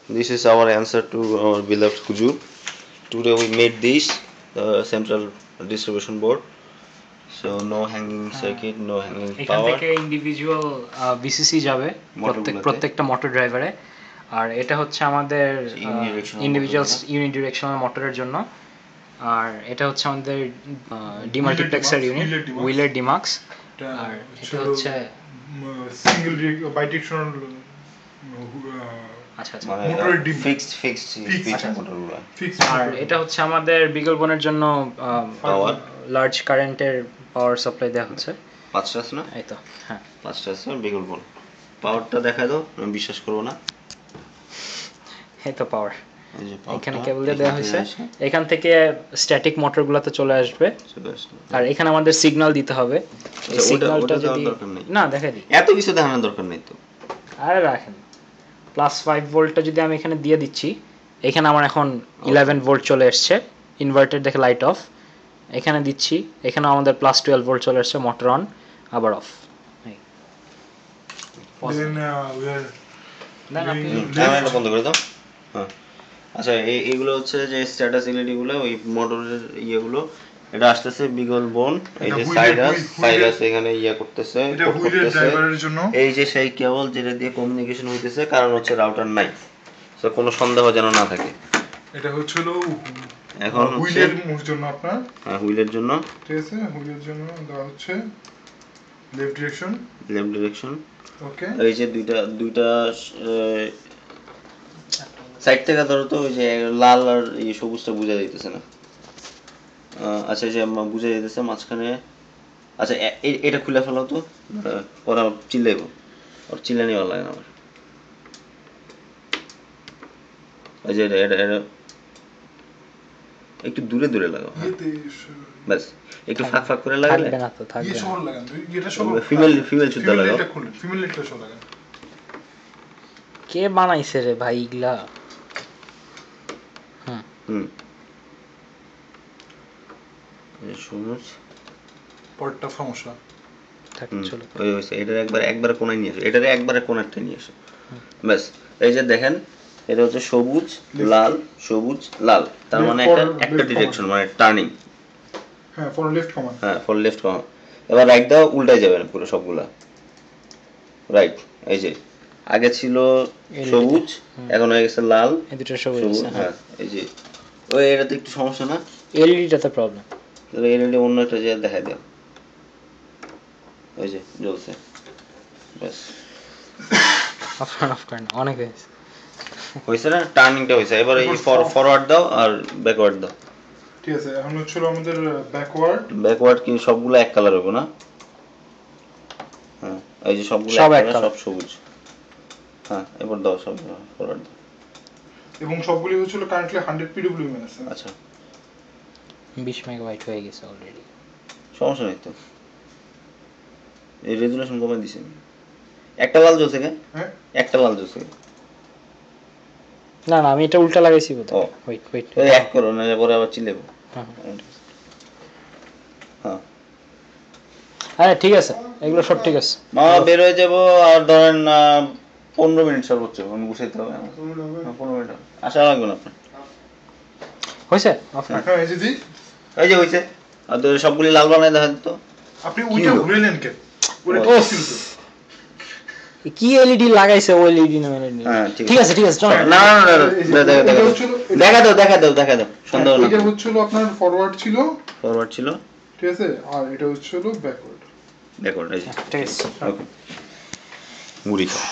This is our answer to our beloved Hujur. Today we made this central distribution board. So no hanging circuit, no hanging এখান power. থেকে individual BCC যাবে প্রত্যেকটা motor ড্রাইভারে। আর এটা হচ্ছে আমাদের individual unidirectional মোটরের জন্য। আর এটা হচ্ছে আমাদের ডিমাল্টিপ্লেক্সার ইউনিট, হুইলের ডিমাক্স। আর এটা হচ্ছে সিঙ্গেল বাইডিরেকশনাল আচ্ছা মোটরের ডিম ফিক্সড স্পিড মোটরগুলো। আর এটা হচ্ছে আমাদের বিগল বোনের জন্য পাওয়ার লার্জ কারেন্টের পাওয়ার সাপ্লাই দেওয়া হচ্ছে। 5টা আছে না? এই তো হ্যাঁ 5টা আছে বিগল বোন। পাওয়ারটা দেখায় দাও, আমি বিশ্বাস করব না। এই তো পাওয়ার এই যে এখানে কেবল দিয়ে দেওয়া হয়েছে। এখান থেকে স্ট্যাটিক মোটরগুলোতে চলে আসবে। আর এখানে আমাদের সিগন্যাল দিতে হবে। এই সিগন্যালটা যদি না দেখাই দিই, এত কিছু দেখানোর দরকার নেই তো। আরে রাখেন, +5 ভোল্টটা যদি আমি এখানে দিয়ে দিচ্ছি, এখানে আমার এখন 11 ভোল্ট চলে আসছে। ইনভার্টার দেখে লাইট অফ। এখানে দিচ্ছি, এখানে আমাদের +12 ভোল্ট চলে আসছে, মোটর অন আবার অফ। ক্যামেরাটা বন্ধ করে দাও। হ্যাঁ আচ্ছা, এইগুলো হচ্ছে যে স্ট্যাটাস এলইডি গুলো, ওই মোটরের ইয়েগুলো। এটা আসতেছে বিগল বোন, এই যে সাইরাস এখানে ইয়া করতেছে, এটা হুইলের ড্রাইভারের জন্য। এই যে সেই কেবল যেটা দিয়ে কমিউনিকেশন হইতেছে, কারণ হচ্ছে রাউটার নাই, সো কোনো সন্দেহ যেন না থাকে। এটা হচ্ছিল এখন হুইলের জন্য আপনার, হ্যাঁ হুইলের জন্য, ঠিক আছে। হুইলের জন্য দেওয়া হচ্ছে লেফট ডিরেকশন। ওকে, এই যে দুইটা সাইড থেকে ধরো তো, ওই যে লাল আর এই সবুজটা বোঝা যাইতেছে না। আচ্ছা এই যে বোঝা যাইতেছে মাঝখানে। আচ্ছা এটা খুলে ফেলো তো, ওরা চিল্লাইব, ওর চিল্লানি ভালো লাগে না আমার। এই যে এটা একটু দূরে লাগাও, ব্যাস একটু ফাঁক করে লাগালে থাকবে না তো, থাকবে না। সব লাগান, এটা সব ফিমেল সুদ্ধা লাগাও। ফিমেল এটা সব লাগান। কে বানাইছে রে ভাই ইগলা? সবুজ পরটা সমস্যা থাকে, চলো ওই হইছে। এটার একবার কোণায় নিয়ে আসো, এটারে একবারে কোণারটা নিয়ে আসো, ব্যাস। এই যে দেখেন, এটা হচ্ছে সবুজ লাল, তার মানে একটা ডিরেকশন, মানে টার্নিং। হ্যাঁ, ফর লেফট কমান্ড। হ্যাঁ, ফর লেফট কমান্ড। এবার রাইট দাও, উল্টাই যাবে না পুরো সবগুলা, রাইট। এই যে আগে ছিল সবুজ, এখন হয়ে গেছে লাল, এই দুটো সবুজ। হ্যাঁ এই যে ওই এটাতে একটু সমস্যা না, এলইডিটাতে প্রবলেম। তাহলে এলইডি অন্য একটা জায়গায় দেখাই দাও। ওই যে জ্বলছে, ব্যাস। অফ করেন, অনেক হয়েছে না, টার্নিংটা হয়েছে। এবার এই ফরওয়ার্ড দাও আর ব্যাকওয়ার্ড দাও। ঠিক আছে, এখন হচ্ছে আমাদের ব্যাকওয়ার্ড কি সবগুলো এক কালার হবে না? হ্যাঁ, এই যে সবগুলো এক কালার, সব সবুজ। হ্যাঁ, এবার দাও সব ফরওয়ার্ড দাও। এবং সবগুলি হচ্ছে কারেন্টলি 100 পিডব্লিউএম আছে। আচ্ছা, 20 মেগাবাইট হয়ে গেছে অলরেডি, সমস্যা নেই তো। এই রেজুলেশন কমাই দিছি আমি। একটা লাল জ্বলছে কেন? হ্যাঁ, একটা লাল জ্বলছে। না আমি এটা উল্টা লাগাইছি বোধ। ওয়েট ওই এক করো না, পরে আবার চিল্লাবো। হ্যাঁ হ্যাঁ ঠিক আছে, এগুলো সব ঠিক আছে। মামা বের হয়ে যাবো, আর ধরেন 15 মিনিট সর্বোচ্চ আমি গুছাইতে হবে। 15 মিনিট আসা লাগবে না আপনার। হয়েছে? হ্যাঁ, এই যে হয়েছে। আর তো সবগুলি লাল বানাই দেখান তো। আপনি ওইটা ঘুরাইলেন কেন? ওটা ছিল তো। কি এলইডি লাগাইছে? ওই এলইডি না এলইডি। হ্যাঁ ঠিক আছে চলো। না দেখা দাও সন্দেহ না। এটা হচ্ছে আপনার ফরওয়ার্ড ছিল, ঠিক আছে। আর এটা হচ্ছে ব্যাকওয়ার্ড। এই যে ঠিক আছে, ওকে মুড়ি খাও।